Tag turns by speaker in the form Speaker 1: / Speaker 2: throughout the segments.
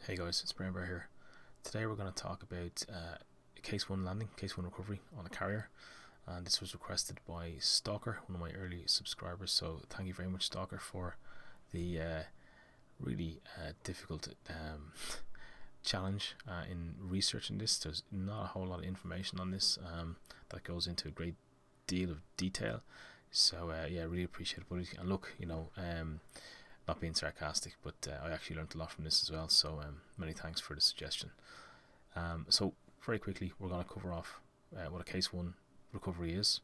Speaker 1: Hey guys, it's Brian Bear here. Today we're going to talk about case 1 landing, case 1 recovery on a carrier, and this was requested by Stalker, one of my early subscribers, so thank you very much Stalker for the really difficult challenge in researching this. There's not a whole lot of information on this that goes into a great deal of detail, so yeah, really appreciate it, buddy. And look, not being sarcastic, but I actually learned a lot from this as well, so many thanks for the suggestion. So very quickly we're going to cover off what a case 1 recovery is,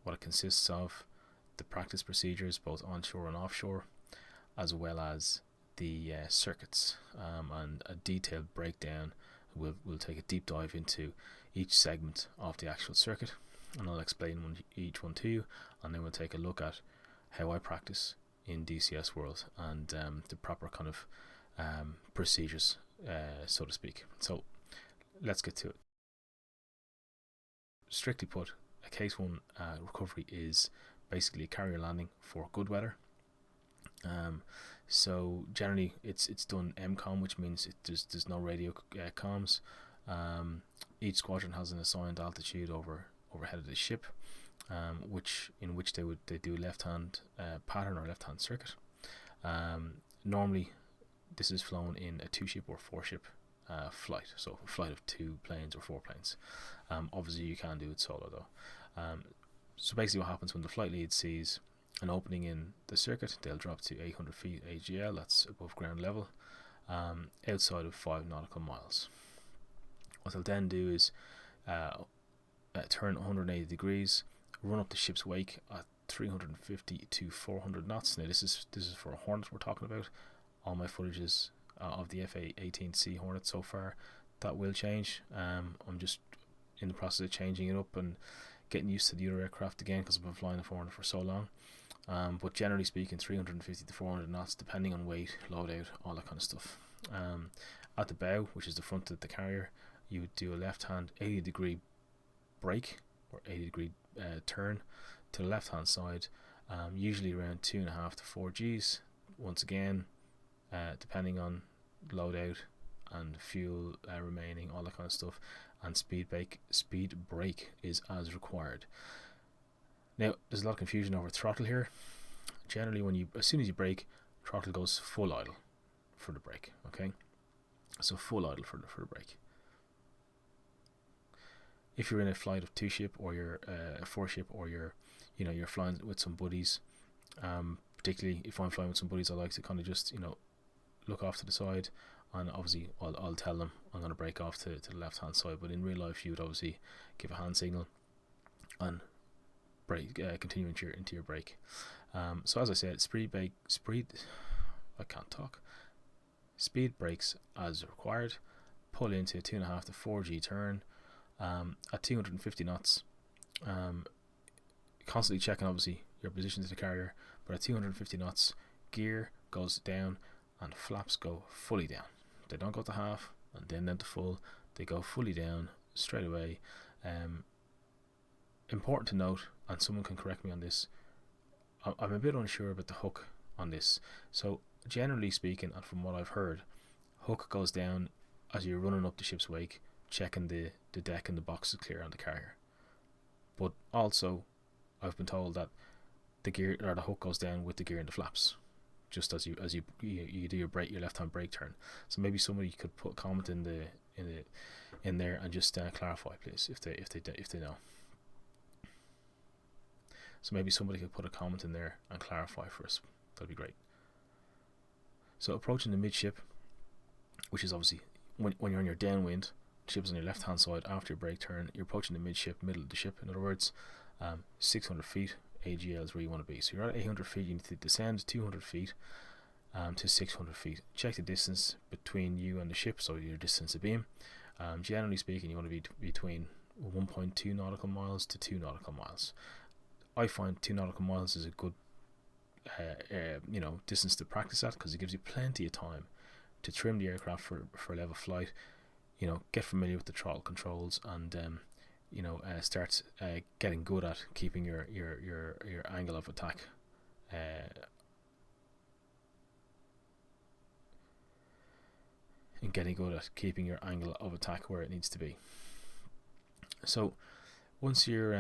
Speaker 1: what it consists of, the practice procedures both onshore and offshore, as well as the circuits, and a detailed breakdown. We'll take a deep dive into each segment of the actual circuit, and I'll explain each one to you, and then we'll take a look at how I practice in DCS World and the proper kind of procedures, so to speak. So let's get to it. Strictly put, a case 1 recovery is basically a carrier landing for good weather. So generally it's done MCOM, which means there's no radio comms. Each squadron has an assigned altitude overhead of the ship, in which they do left-hand pattern or left-hand circuit. Normally this is flown in a 2-ship or 4-ship flight, so a flight of 2 planes or 4 planes. Obviously you can do it solo though. So basically what happens when the flight lead sees an opening in the circuit, they'll drop to 800 feet AGL, that's above ground level, outside of 5 nautical miles. What they'll then do is turn 180 degrees, run up the ship's wake at 350 to 400 knots. Now this is for a Hornet we're talking about. All my footage is of the A-18C Hornet so far. That will change. I'm just in the process of changing it up and getting used to the other aircraft again, because I've been flying the Hornet for so long. But generally speaking, 350 to 400 knots, depending on weight, loadout, all that kind of stuff. At the bow, which is the front of the carrier, you would do a left-hand 80-degree brake or 80-degree turn to the left-hand side, usually around 2.5 to 4 Gs. Once again, depending on loadout and fuel remaining, all that kind of stuff, and speed brake is as required. Now there's a lot of confusion over throttle here. Generally, as soon as you brake, throttle goes full idle for the brake. Okay, so full idle for the brake. If you're in a flight of 2-ship or you're a 4-ship, or you're flying with some buddies, particularly if I'm flying with some buddies, I like to kind of just look off to the side, and obviously I'll tell them I'm going to brake off to the left hand side, but in real life you would obviously give a hand signal and brake, continue into your brake. So as I said, speed brakes as required, pull into a 2.5 to 4 G turn at 250 knots, constantly checking obviously your position to the carrier, but at 250 knots gear goes down and flaps go fully down. They don't go to half and then to full, they go fully down straight away. Important to note, and someone can correct me on this, I'm a bit unsure about the hook on this. So generally speaking, and from what I've heard, hook goes down as you're running up the ship's wake, checking the deck and the boxes clear on the carrier. But also I've been told that the gear or the hook goes down with the gear and the flaps, just as you do your left-hand brake turn. So maybe somebody could put a comment in there and just clarify, please, if they know. So maybe somebody could put a comment in there and clarify for us. That'd be great. So approaching the midship, which is obviously when you're on your downwind, the ship is on your left-hand side after your brake turn. You're approaching the midship, middle of the ship. In other words, 600 feet AGL is where you want to be. So you're at 800 feet. You need to descend 200 feet to 600 feet. Check the distance between you and the ship, so your distance of beam. Generally speaking, you want to be between 1.2 nautical miles to 2 nautical miles. I find 2 nautical miles is a good distance to practice at, because it gives you plenty of time to trim the aircraft for level flight, get familiar with the throttle controls, and start getting good at keeping your angle of attack in getting good at keeping your angle of attack where it needs to be. So once you're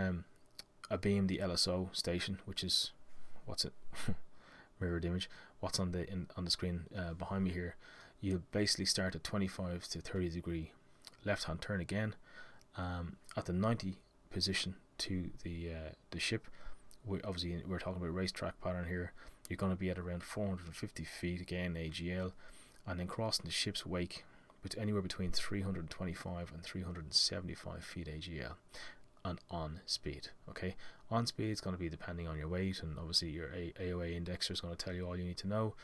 Speaker 1: abeam the LSO station, which is what's it mirrored image, what's on the screen behind me here, you'll basically start at 25 to 30 degree left hand turn again, at the 90 position to the ship. We're talking about racetrack pattern here. You're going to be at around 450 feet again AGL, and then crossing the ship's wake anywhere between 325 and 375 feet AGL, and on speed. Okay, on speed is going to be depending on your weight, and obviously your AOA indexer is going to tell you all you need to know,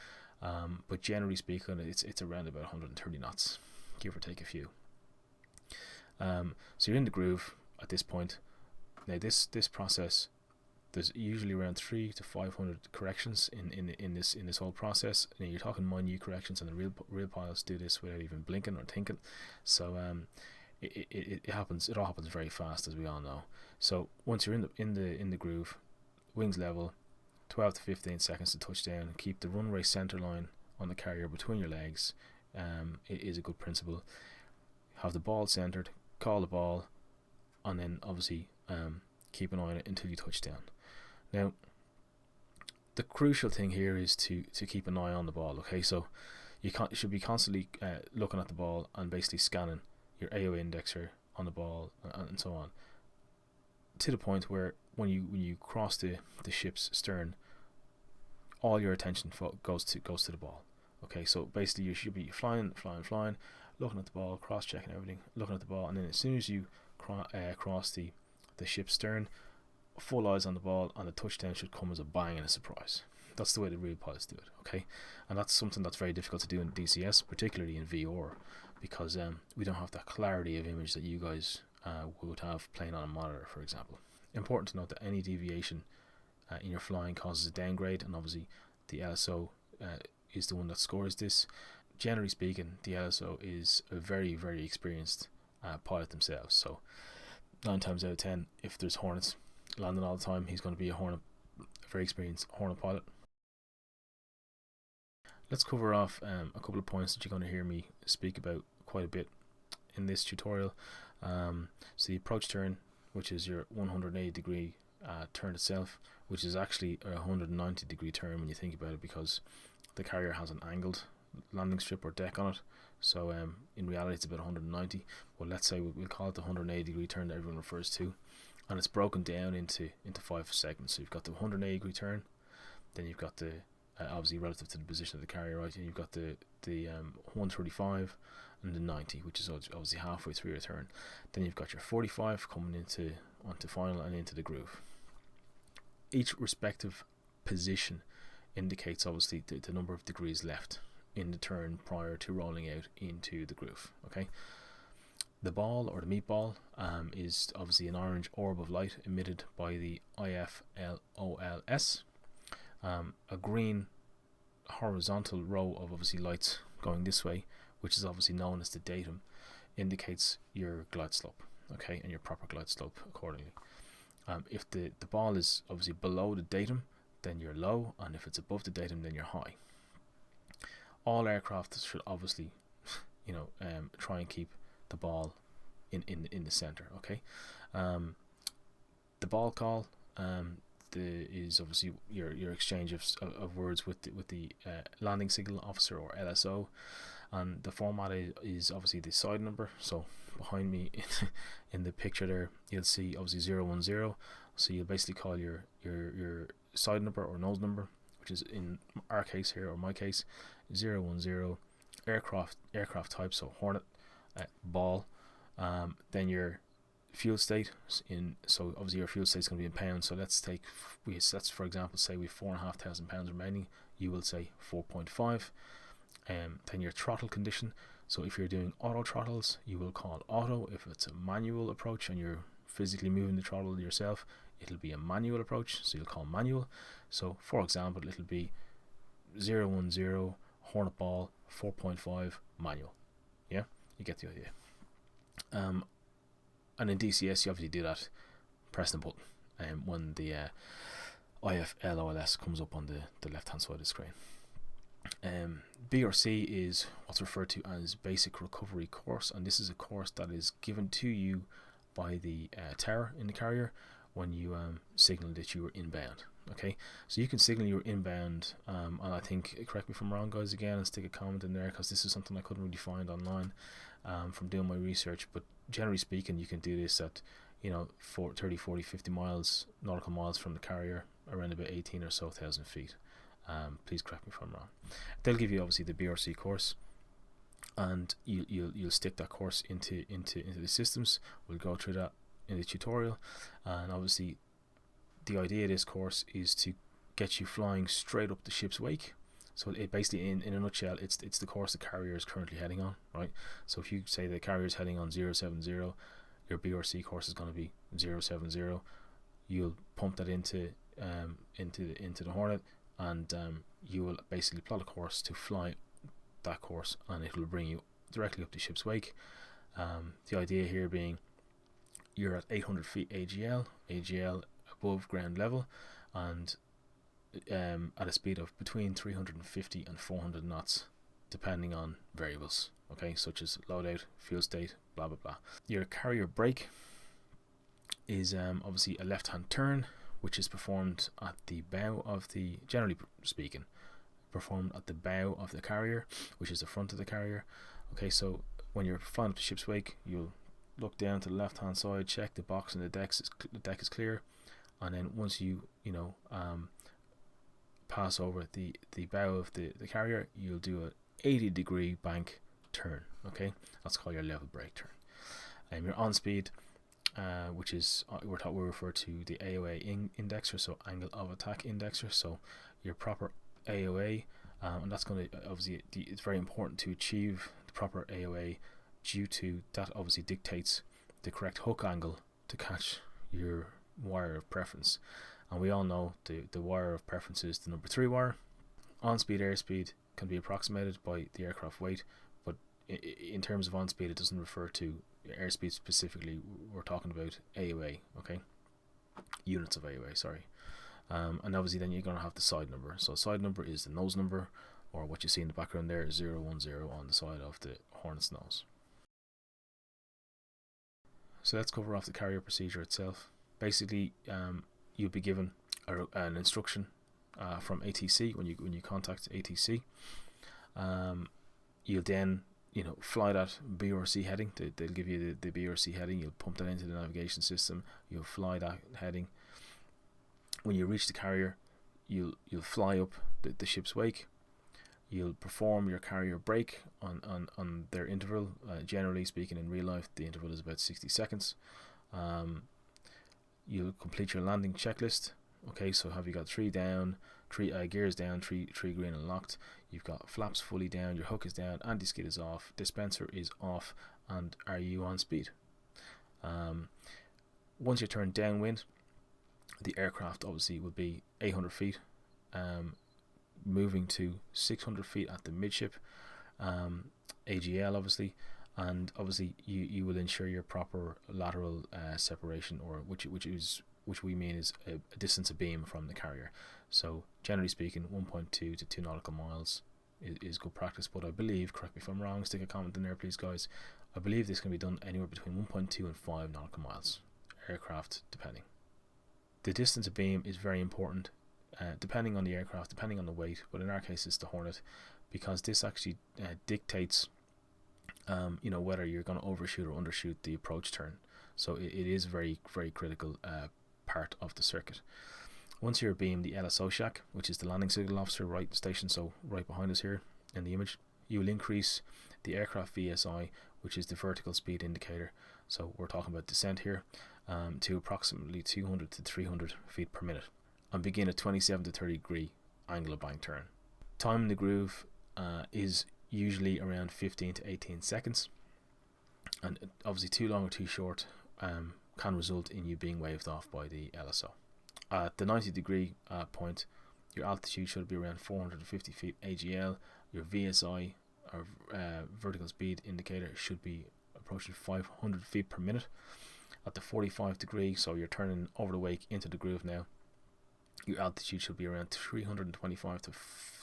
Speaker 1: but generally speaking it's around about 130 knots, give or take a few. So you're in the groove at this point. Now this process, there's usually around 300 to 500 corrections in this whole process. Now you're talking minute corrections, and the real pilots do this without even blinking or thinking. So it happens. It all happens very fast, as we all know. So once you're in the groove, wings level, 12 to 15 seconds to touchdown. Keep the runway center line on the carrier between your legs. It is a good principle. Have the ball centered, call the ball, and then obviously keep an eye on it until you touch down. Now the crucial thing here is to keep an eye on the ball. Okay, so you should be constantly looking at the ball and basically scanning your AOA indexer on the ball and so on, to the point where when you cross the ship's stern, all your attention goes to the ball. Okay, so basically you should be flying, looking at the ball, cross-checking everything, looking at the ball, and then as soon as you cross the ship's stern, full eyes on the ball, and the touchdown should come as a bang and a surprise. That's the way the real pilots do it. Okay, and that's something that's very difficult to do in DCS, particularly in VR, because we don't have that clarity of image that you guys would have playing on a monitor, for example. Important to note that any deviation in your flying causes a downgrade, and obviously the LSO is the one that scores this. Generally speaking, the LSO is a very, very experienced pilot themselves. So 9 times out of 10, if there's Hornets landing all the time, he's going to be a very experienced Hornet pilot. Let's cover off a couple of points that you're going to hear me speak about quite a bit in this tutorial. So the approach turn, which is your 180 degree turn itself, which is actually a 190 degree turn when you think about it, because the carrier has an angled landing strip or deck on it. So in reality it's about 190. Well, let's say we'll call it the 180 degree turn that everyone refers to, and it's broken down into 5 segments. So you've got the 180 degree turn, then you've got the obviously relative to the position of the carrier, right, and you've got the 135 and the 90, which is obviously halfway through your turn. Then you've got your 45 coming onto final and into the groove. Each respective position indicates obviously the number of degrees left in the turn prior to rolling out into the groove. Okay, the ball, or the meatball, is obviously an orange orb of light emitted by the IFLOLS. A green horizontal row of obviously lights going this way, which is obviously known as the datum, indicates your glide slope. Okay, and your proper glide slope accordingly. If the ball is obviously below the datum, then you're low, and if it's above the datum, then you're high. All aircraft should obviously, try and keep the ball in the center. Okay, the ball call is obviously your exchange of words with the landing signal officer, or LSO, and the format is obviously the side number. So behind me in the picture there, you'll see obviously 010. So you'll basically call your side number or nose number, which is in our case here, or my case, 010, aircraft type, so Hornet, ball, then your fuel state so obviously your fuel state is going to be in pounds. So let's for example say we have 4,500 pounds remaining, you will say 4.5. Then your throttle condition, so if you're doing auto throttles, you will call auto. If it's a manual approach and you're physically moving the throttle yourself, it'll be a manual approach, so you'll call manual. So for example, it'll be 010 Hornet ball 4.5 manual. Yeah, you get the idea. And in DCS you obviously do that pressing the button when the IFLOLS comes up on the left hand side of the screen. BRC is what's referred to as Basic Recovery Course, and this is a course that is given to you by the tower in the carrier when you signal that you are inbound. Okay, so you can signal your inbound, and I think, correct me if I'm wrong guys again, and stick a comment in there, because this is something I couldn't really find online from doing my research, but generally speaking you can do this at 30, 40, 50 miles, nautical miles from the carrier, around about 18 or so thousand feet. Please correct me if I'm wrong. They'll give you obviously the BRC course, and you'll stick that course into the systems. We'll go through that in the tutorial, and obviously the idea of this course is to get you flying straight up the ship's wake. So it basically, in a nutshell, it's the course the carrier is currently heading on, right? So if you say the carrier is heading on 070, your BRC course is going to be 070. You'll pump that into the Hornet, and you will basically plot a course to fly that course, and it will bring you directly up the ship's wake. The idea here being you're at 800 feet AGL above ground level, and at a speed of between 350 and 400 knots depending on variables, okay, such as loadout, fuel state, blah blah blah. Your carrier brake is obviously a left hand turn, which is performed at the bow of the, generally speaking, performed at the bow of the carrier, which is the front of the carrier. Okay, so when you're flying up the ship's wake, you'll look down to the left hand side, check the box and the deck is clear, and then once you pass over the bow of the carrier, you'll do a 80-degree bank turn. Okay, that's called your level brake turn. Your on speed, which is we refer to the AOA indexer, so angle of attack indexer, so your proper AOA, and that's going to obviously, it's very important to achieve the proper AOA, due to that obviously dictates the correct hook angle to catch your wire of preference. And we all know the wire of preference is the number 3 wire. On speed airspeed can be approximated by the aircraft weight, but in terms of on speed, it doesn't refer to airspeed specifically. We're talking about AOA, okay, units of AOA, sorry. And obviously then you're going to have the side number. So side number is the nose number, or what you see in the background there is 010 on the side of the Hornet's nose. So let's cover off the carrier procedure itself. Basically, you'll be given an instruction from ATC when you contact ATC. You'll then fly that BRC heading. They'll give you the BRC heading. You'll pump that into the navigation system. You'll fly that heading. When you reach the carrier, you'll fly up the ship's wake. You'll perform your carrier brake on their interval. Generally speaking, in real life, the interval is about 60 seconds. You'll complete your landing checklist. Okay, so have you got 3 down, 3 gears down, 3 green and locked. You've got flaps fully down, your hook is down, anti-skid is off, dispenser is off, and are you on speed? Once you turn downwind, the aircraft obviously will be 800 feet, moving to 600 feet at the midship, AGL obviously, and obviously you will ensure your proper lateral separation, or which we mean is a distance of beam from the carrier. So generally speaking, 1.2 to 2 nautical miles is good practice, but I believe, correct me if I'm wrong, stick a comment in there please guys, I believe this can be done anywhere between 1.2 and 5 nautical miles, aircraft depending. The distance of beam is very important, depending on the aircraft, depending on the weight, but in our case it's the Hornet, because this actually dictates whether you're going to overshoot or undershoot the approach turn. So it is very, very critical part of the circuit. Once you're beamed, the LSO shack, which is the landing signal officer right station, so right behind us here in the image, you will increase the aircraft VSI, which is the vertical speed indicator, so we're talking about descent here, to approximately 200 to 300 feet per minute, and begin a 27 to 30 degree angle of bank turn. Time in the groove is usually around 15 to 18 seconds, and obviously too long or too short can result in you being waved off by the LSO. At the 90 degree point, your altitude should be around 450 feet AGL. Your VSI, or vertical speed indicator, should be approaching 500 feet per minute. At the 45 degree, so you're turning over the wake into the groove now, your altitude should be around 325 to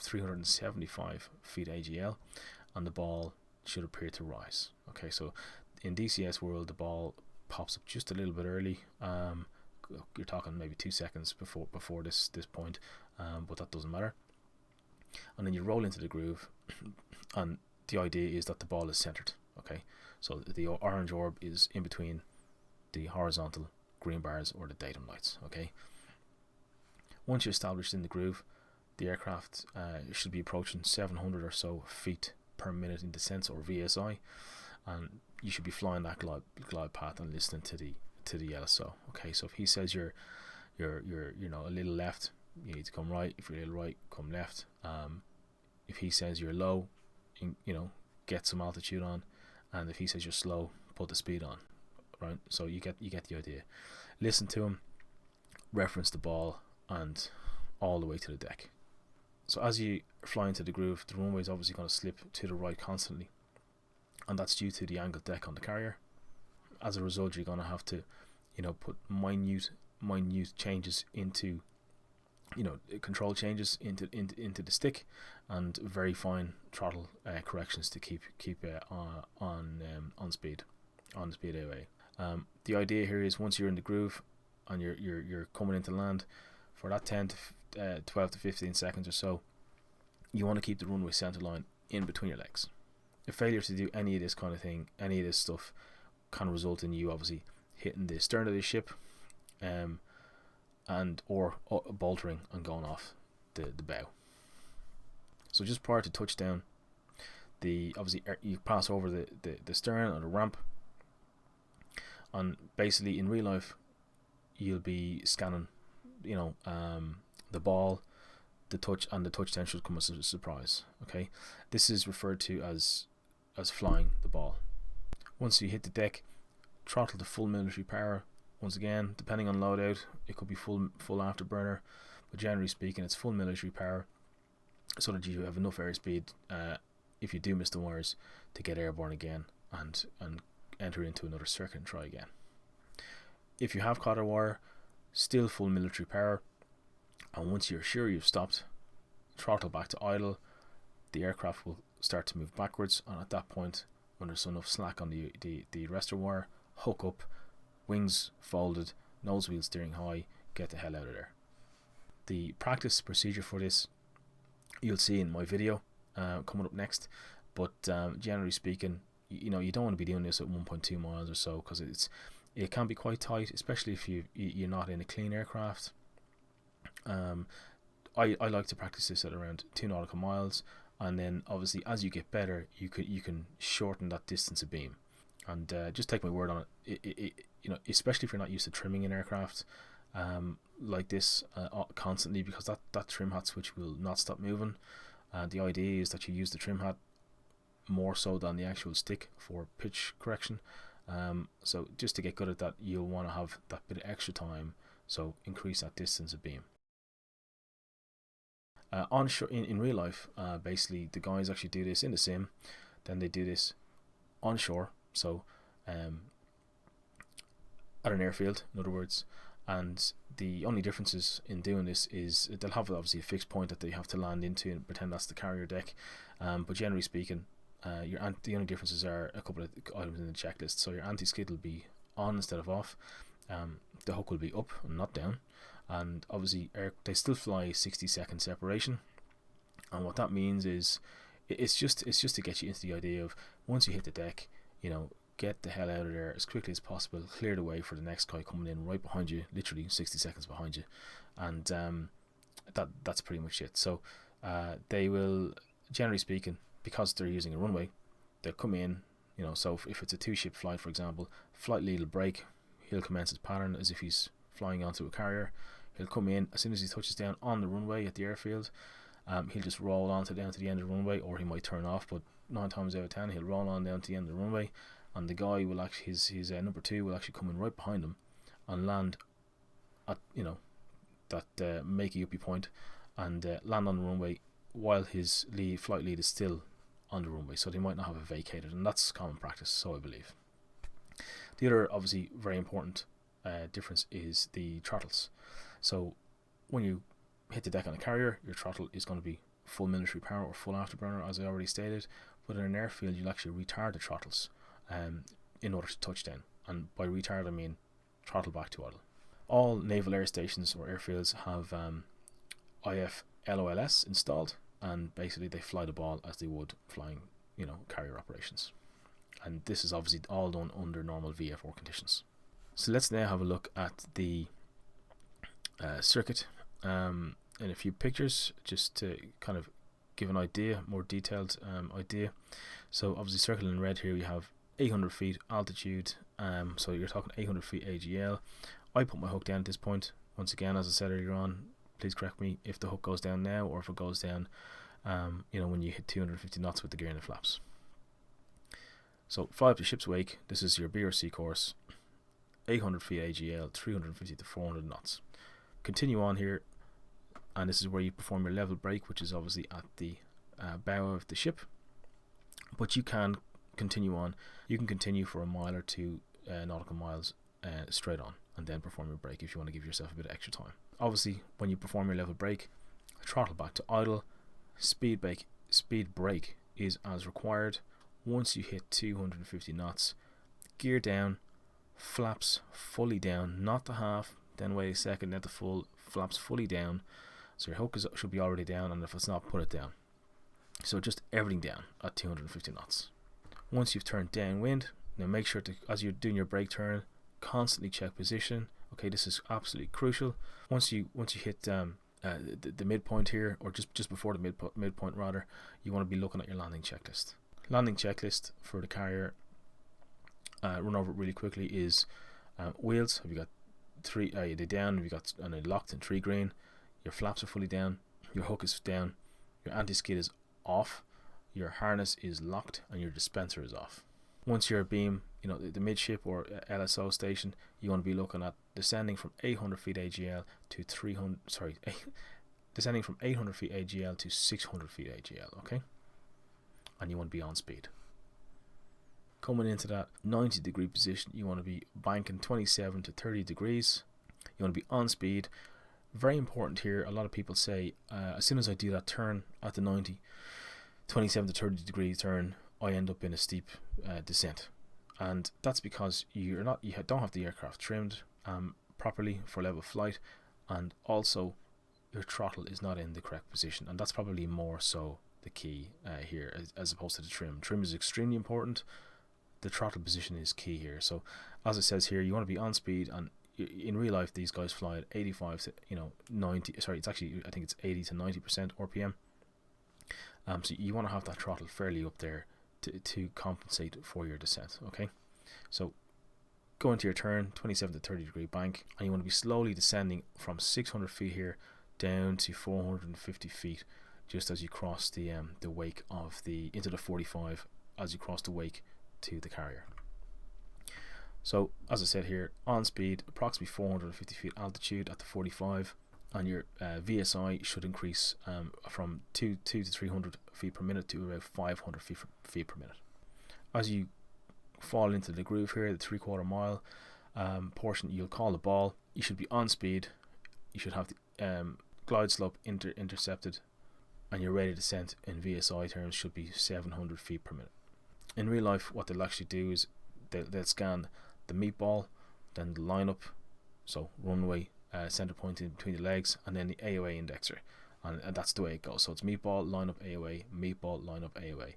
Speaker 1: 375 feet AGL, and the ball should appear to rise. Okay, so in DCS World, the ball pops up just a little bit early. You're talking maybe 2 seconds before this point, but that doesn't matter. And then you roll into the groove, and the idea is that the ball is centered. Okay, so the orange orb is in between the horizontal green bars or the datum lights. Okay, once you're established in the groove, the aircraft should be approaching 700 or so feet per minute in descent, or VSI, and you should be flying that glide path and listening to the LSO. Okay, so if he says you're a little left, you need to come right. If you're a little right, come left. If he says you're low, get some altitude on, and if he says you're slow, put the speed on. Right, so you get the idea. Listen to him, reference the ball, and all the way to the deck. So as you fly into the groove, the runway is obviously going to slip to the right constantly, and that's due to the angled deck on the carrier. As a result, you're going to have to put minute changes into control changes into the stick, and very fine throttle corrections to keep on speed away. The idea here is, once you're in the groove and you're coming into land, for that 10 to 12 to 15 seconds or so, you want to keep the runway center line in between your legs. A failure to do any of this kind of thing, any of this stuff, can result in you obviously hitting the stern of the ship, or boltering and going off the bow. So just prior to touchdown, obviously you pass over the stern or the ramp, and basically in real life you'll be scanning the ball, the touchdown should come as a surprise. Okay, this is referred to as flying the ball. Once you hit the deck, throttle to full military power. Once again, depending on loadout, it could be full afterburner, but generally speaking, it's full military power, so that you have enough airspeed if you do miss the wires to get airborne again and enter into another circuit and try again. If you have caught a wire, still full military power, and once you're sure you've stopped, throttle back to idle. The aircraft will start to move backwards, and at that point, when there's enough slack on the arrestor wire, hook up, wings folded, nose wheel steering high, get the hell out of there. The practice procedure for this you'll see in my video coming up next, but generally speaking, you don't want to be doing this at 1.2 miles or so, because it can be quite tight, especially if you're not in a clean aircraft. I like to practice this at around 2 nautical miles, and then obviously as you get better, you can shorten that distance a beam. And just take my word on it, especially if you're not used to trimming an aircraft like this constantly, because that trim hat switch will not stop moving. The idea is that you use the trim hat more so than the actual stick for pitch correction. So just to get good at that, you'll want to have that bit of extra time, so increase that distance a beam. Onshore, in real life, basically the guys actually do this in the sim, then they do this onshore, so at an airfield, in other words. And the only differences in doing this is they'll have obviously a fixed point that they have to land into and pretend that's the carrier deck, but generally speaking, the only differences are a couple of items in the checklist. So your anti-skid will be on instead of off, the hook will be up and not down, and obviously they still fly 60-second separation. And what that means is it's just to get you into the idea of, once you hit the deck, get the hell out of there as quickly as possible, clear the way for the next guy coming in right behind you, literally 60 seconds behind you, and that's pretty much it. So they will, generally speaking, because they're using a runway, they'll come in, so if it's a 2-ship flight, for example, flight lead will break, he'll commence his pattern as if he's flying onto a carrier. He'll come in, as soon as he touches down on the runway at the airfield, he'll just roll down to the end of the runway, or he might turn off, but 9 times out of 10 he'll roll on down to the end of the runway, and the guy will actually, his number 2 will actually come in right behind him and land at that makey-uppy point, and land on the runway while his flight lead is still on the runway, so they might not have it vacated, and that's common practice, so I believe. The other obviously very important difference is the throttles. So when you hit the deck on a carrier, your throttle is going to be full military power or full afterburner, as I already stated. But in an airfield, you'll actually retard the throttles in order to touch down. And by retard, I mean throttle back to idle. All naval air stations or airfields have IFLOLS installed, and basically they fly the ball as they would flying, carrier operations. And this is obviously all done under normal VFR conditions. So let's now have a look at the circuit in a few pictures, just to kind of give an idea, more detailed idea. So obviously circled in red here, we have 800 feet altitude, so you're talking 800 feet AGL. I put my hook down at this point. Once again, as I said earlier on, please correct me if the hook goes down now, or if it goes down when you hit 250 knots with the gear in the flaps. So fly up to ship's wake. This is your BRC course, 800 feet AGL, 350 to 400 knots. Continue on here, and this is where you perform your level brake, which is obviously at the bow of the ship. But you can continue on. You can continue for a mile or two nautical miles straight on, and then perform your brake if you want to give yourself a bit of extra time. Obviously, when you perform your level brake, throttle back to idle. Speed brake is as required. Once you hit 250 knots, gear down, flaps fully down, not the half, then wait a second, then the full, flaps fully down. So your hook should be already down, and if it's not, put it down. So just everything down at 250 knots. Once you've turned downwind, now make sure to, as you're doing your brake turn, constantly check position. Okay, this is absolutely crucial. Once you hit the midpoint here, or just before the midpoint rather, you want to be looking at your landing checklist. Landing checklist for the carrier, run over it really quickly, is wheels. Have you got three? Are they down? Have you got locked in 3 green? Your flaps are fully down. Your hook is down. Your anti-skid is off. Your harness is locked, and your dispenser is off. Once your beam, the midship or LSO station, you want to be looking at descending from 800 feet AGL to descending from 800 feet AGL to 600 feet AGL. Okay. And you want to be on speed. Coming into that 90 degree position, you want to be banking 27 to 30 degrees. You want to be on speed. Very important here, a lot of people say, as soon as I do that turn at the 27 to 30 degree turn, I end up in a steep descent. And that's because you don't have the aircraft trimmed properly for level flight, and also your throttle is not in the correct position, and that's probably more so the key here as opposed to the trim. Trim is extremely important. The throttle position is key here. So as it says here, you want to be on speed, and in real life these guys fly at 85 to 90. Sorry, it's actually, I think it's 80 to 90% RPM. So you want to have that throttle fairly up there to compensate for your descent. Okay, so go into your turn, 27 to 30 degree bank, and you want to be slowly descending from 600 feet here down to 450 feet. Just as you cross the wake of into the 45, as you cross the wake to the carrier. So as I said here, on speed, approximately 450 feet altitude at the 45, and your VSI should increase from 2 to 300 feet per minute to about 500 feet per minute. As you fall into the groove here, the 3/4 mile portion, you'll call the ball. You should be on speed. You should have the glide slope intercepted, and your rate of descent in VSI terms should be 700 feet per minute. In real life, what they'll actually do is they'll scan the meatball, then the lineup, so runway, center point in between the legs, and then the AOA indexer, and that's the way it goes. So it's meatball, lineup, AOA, meatball, lineup, AOA,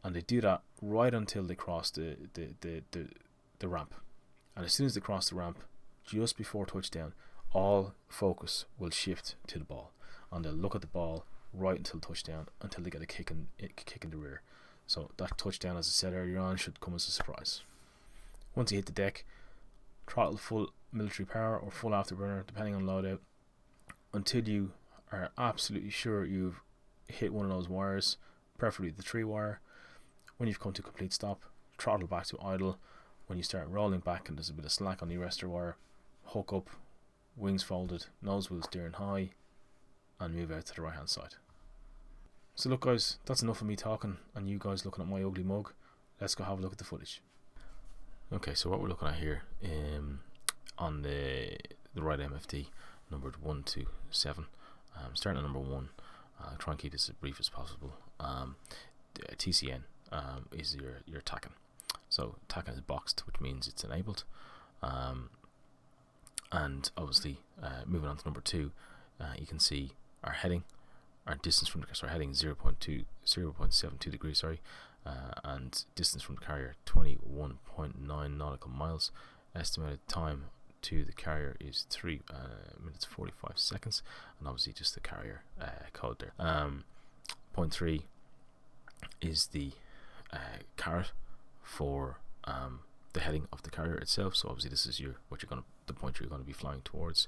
Speaker 1: and they do that right until they cross the ramp. And as soon as they cross the ramp, just before touchdown, all focus will shift to the ball, and they'll look at the ball right until touchdown, until they get a kick in the rear. So that touchdown, as I said earlier on, should come as a surprise. Once you hit the deck, throttle full military power or full afterburner, depending on loadout, until you are absolutely sure you've hit one of those wires, preferably the 3 wire. When you've come to complete stop, throttle back to idle. When you start rolling back and there's a bit of slack on the arrestor wire, hook up, wings folded, nose wheel steering high, and move out to the right hand side. So look guys, that's enough of me talking and you guys looking at my ugly mug. Let's go have a look at the footage. Okay, so what we're looking at here on the right MFD numbered 127, Starting at number 1, I'll try and keep this as brief as possible. TCN is your TACAN. So TACAN is boxed, which means it's enabled. And obviously, moving on to number 2, you can see our heading, our distance from the heading 0.72 degrees, sorry, and distance from the carrier 21.9 nautical miles. Estimated time to the carrier is 3 minutes 45 seconds, and obviously just the carrier code there. Point 3 is the caret for the heading of the carrier itself. So obviously this is the point you're going to be flying towards.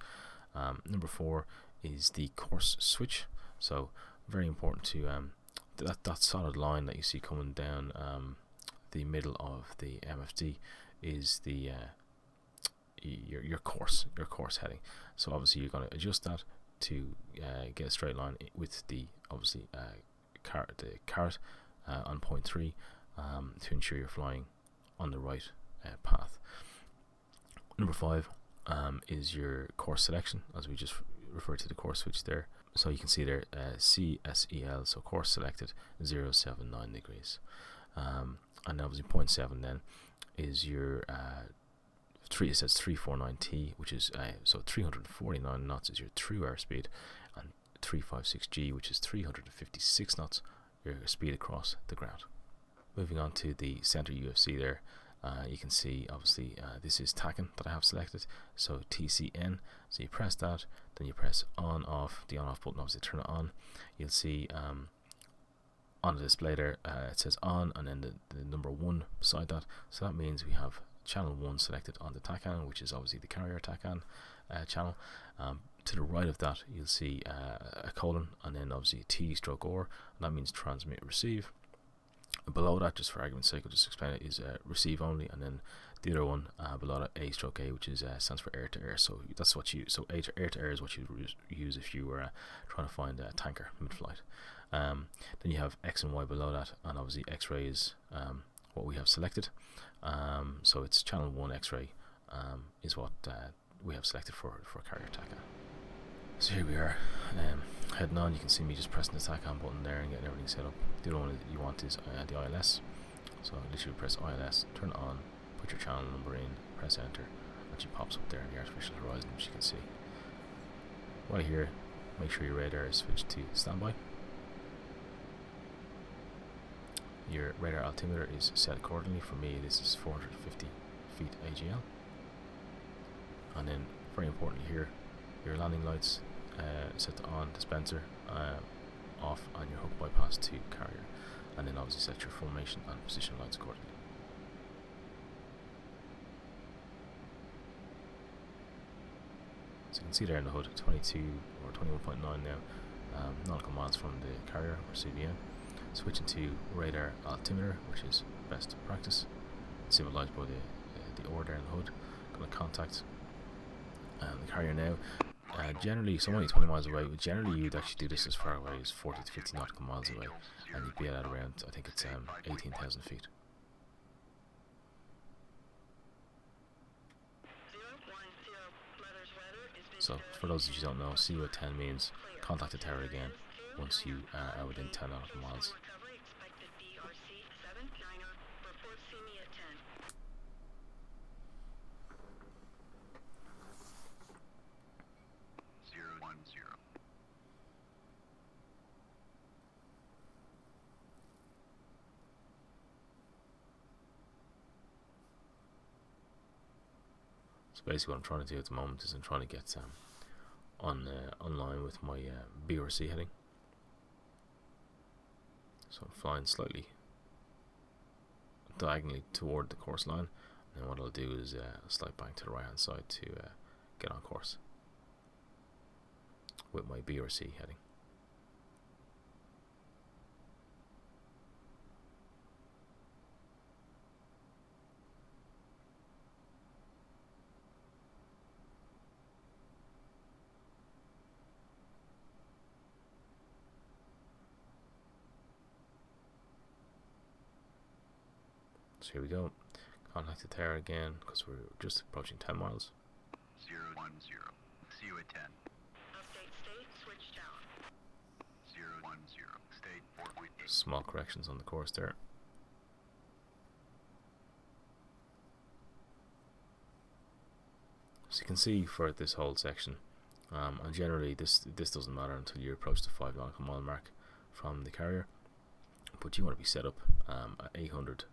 Speaker 1: Number 4 is the course switch. So very important to that solid line that you see coming down the middle of the MFD is the your course heading. So obviously you're going to adjust that to get a straight line with the caret on point 3 to ensure you're flying on the right path. Number 5 is your course selection, as we just referred to the course switch there. So you can see there CSEL, so course selected 079 degrees. And obviously point 7 then is your it says 349T, which is so 349 knots is your true airspeed, and 356G, which is 356 knots, your speed across the ground. Moving on to the center UFC there, you can see obviously this is TACAN that I have selected, so TCN. So you press that, then you press on off, the on off button, obviously turn it on. You'll see on the display there it says on, and then the number 1 beside that. So that means we have channel 1 selected on the TACAN, which is obviously the carrier TACAN channel. To the right of that you'll see a colon, and then obviously T/or, and that means transmit receive. Below that, just for argument's sake, I'll just explain it, is receive only, and then the other one below that, A/A, which is stands for air to air. So that's what air to air is what you use if you were trying to find a tanker mid-flight. Then you have X and Y below that, and obviously X-ray is what we have selected. So it's channel 1 X-ray is what we have selected for carrier TACAN. So here we are, heading on. You can see me just pressing the TACAN button there and getting everything set up. The other one that you want is the ILS. So literally press ILS, turn it on, put your channel number in, press enter, and she pops up there in the artificial horizon, which you can see. Right here, make sure your radar is switched to standby. Your radar altimeter is set accordingly. For me, this is 450 feet AGL. And then, very importantly here, your landing lights set to on, dispenser off, and your hook bypass to carrier. And then obviously set your formation and position lights accordingly. So you can see there in the hood, 22 or 21.9 now, nautical miles from the carrier or CBN. Switching to radar altimeter, which is best practice. Symbolized by the order in the hood. Going to contact the carrier now. Generally, so I'm only 20 miles away, but generally you'd actually do this as far away as 40 to 50 nautical miles away, and you'd be at around, I think it's 18,000 feet. So for those of you who don't know, CU at 10 means contact the tower again once you are within 10 nautical miles. So basically what I'm trying to do at the moment is I'm trying to get online with my B or C heading. So I'm flying slightly diagonally toward the course line, and what I'll do is a slight bank to the right hand side to get on course with my B or C heading. So here we go. Contact the tower again because we're just approaching 10 miles.
Speaker 2: 010. See you at 10. Update state switched out.
Speaker 1: small corrections on the course there. So you can see for this whole section, and generally this doesn't matter until you approach the 5 nautical mile mark from the carrier, but you want to be set up at 800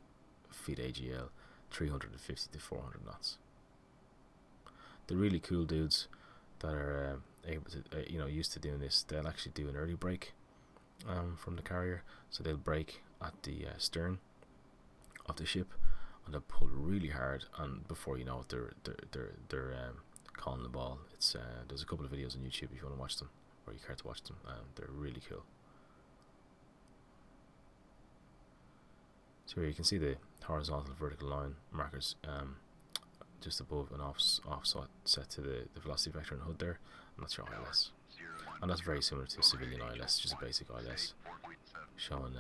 Speaker 1: feet AGL, 350 to 400 knots. The really cool dudes that are able to, used to doing this, they'll actually do an early break from the carrier. So they'll break at the stern of the ship, and they'll pull really hard, and before you know it, they're calling the ball. It's there's a couple of videos on YouTube if you want to watch them, or you care to watch them. They're really cool. So here you can see the horizontal and vertical line markers just above and offset set to the velocity vector and HUD there, and that's your ILS. And that's very similar to civilian ILS, just a basic ILS showing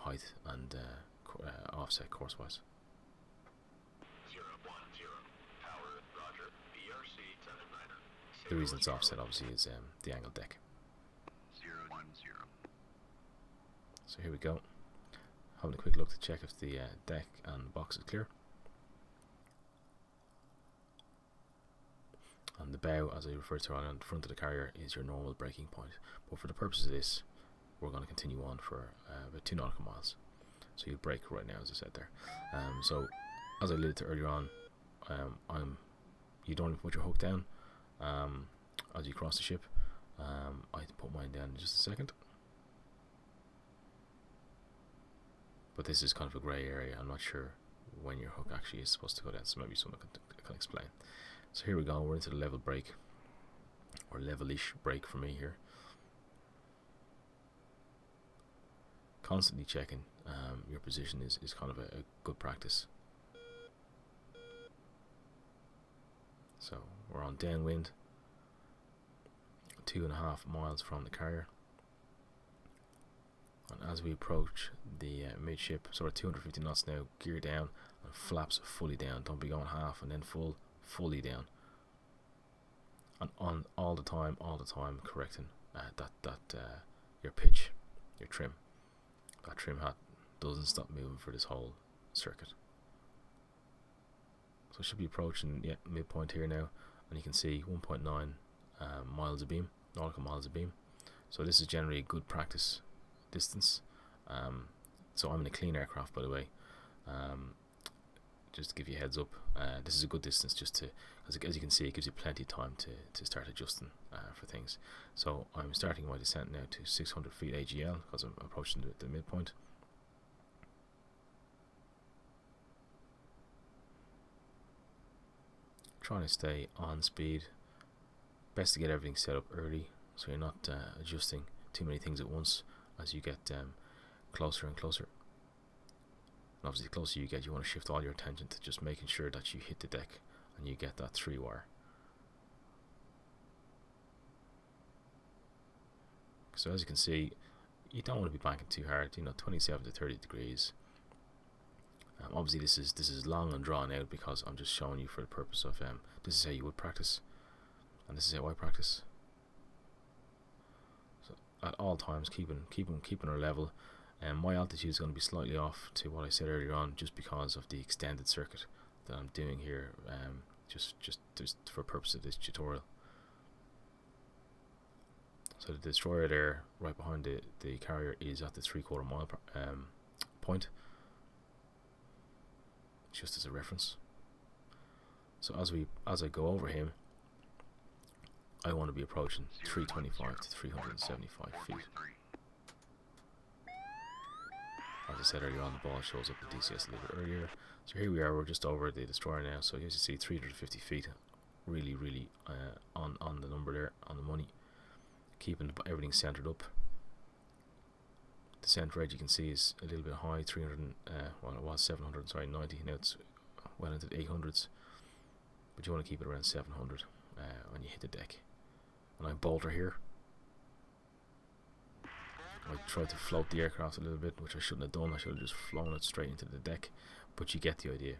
Speaker 1: height and offset course-wise. The reason it's offset obviously is the angled deck. So here we go, having a quick look to check if the deck and box is clear. And the bow, as I referred to on the front of the carrier, is your normal braking point. But for the purpose of this, we're going to continue on for about 2 nautical miles. So you'll brake right now, as I said there. So as I alluded to earlier on, you don't put your hook down as you cross the ship. I put mine down in just a second. But this is kind of a grey area. I'm not sure when your hook actually is supposed to go down, so maybe someone can explain. So here we go, we're into the level break, or level-ish break for me here. Constantly checking your position is kind of a good practice. So we're on downwind, 2.5 miles from the carrier. And as we approach the midship, so we're 250 knots now, gear down and flaps fully down. Don't be going half and then fully down. And on all the time correcting your pitch, your trim. That trim hat doesn't stop moving for this whole circuit. So I should be approaching midpoint here now, and you can see 1.9 miles of beam, nautical miles of beam. So this is generally a good practice distance. So I'm in a clean aircraft, by the way. Just to give you a heads up, this is a good distance, just to, as you can see, it gives you plenty of time to start adjusting for things. So I'm starting my descent now to 600 feet AGL because I'm approaching the midpoint. Trying to stay on speed. Best to get everything set up early, so you're not adjusting too many things at once as you get closer and closer. And obviously the closer you get, you want to shift all your attention to just making sure that you hit the deck and you get that 3-wire. So as you can see, you don't want to be banking too hard, 27 to 30 degrees. Obviously this is long and drawn out because I'm just showing you for the purpose of this is how you would practice, and this is how I practice. So at all times keeping our level. My altitude is going to be slightly off to what I said earlier on, just because of the extended circuit that I'm doing here, just for purpose of this tutorial. So the destroyer there, right behind the carrier, is at the 3/4 mile point, just as a reference. So as I go over him, I want to be approaching 325 to 375 feet. As I said earlier on, the ball shows up the DCS a little bit earlier. So here we are, we're just over the destroyer now. So as you see, 350 feet, really on the number there, on the money. Keeping everything centered up. The center edge you can see is a little bit high, 300, well it was 700, sorry, 90, now it's well into the 800s. But you want to keep it around 700 when you hit the deck. And I bolter here. I tried to float the aircraft a little bit, which I shouldn't have done. I should have just flown it straight into the deck, but you get the idea.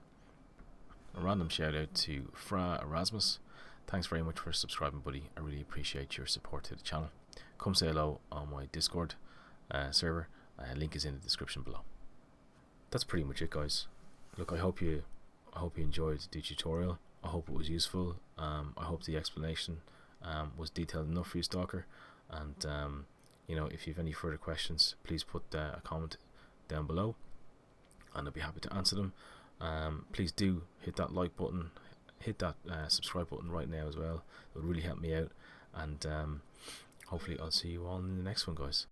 Speaker 1: A random shout out to Fra Erasmus. Thanks very much for subscribing, buddy. I really appreciate your support to the channel. Come say hello on my Discord server, Link is in the description below. That's pretty much it, guys. Look, I hope you enjoyed the tutorial. I hope it was useful. I hope the explanation was detailed enough for you, Stalker. And you know, if you have any further questions, please put a comment down below, and I'll be happy to answer them. Please do hit that like button, hit that subscribe button right now as well. It would really help me out. And hopefully I'll see you all in the next one, guys.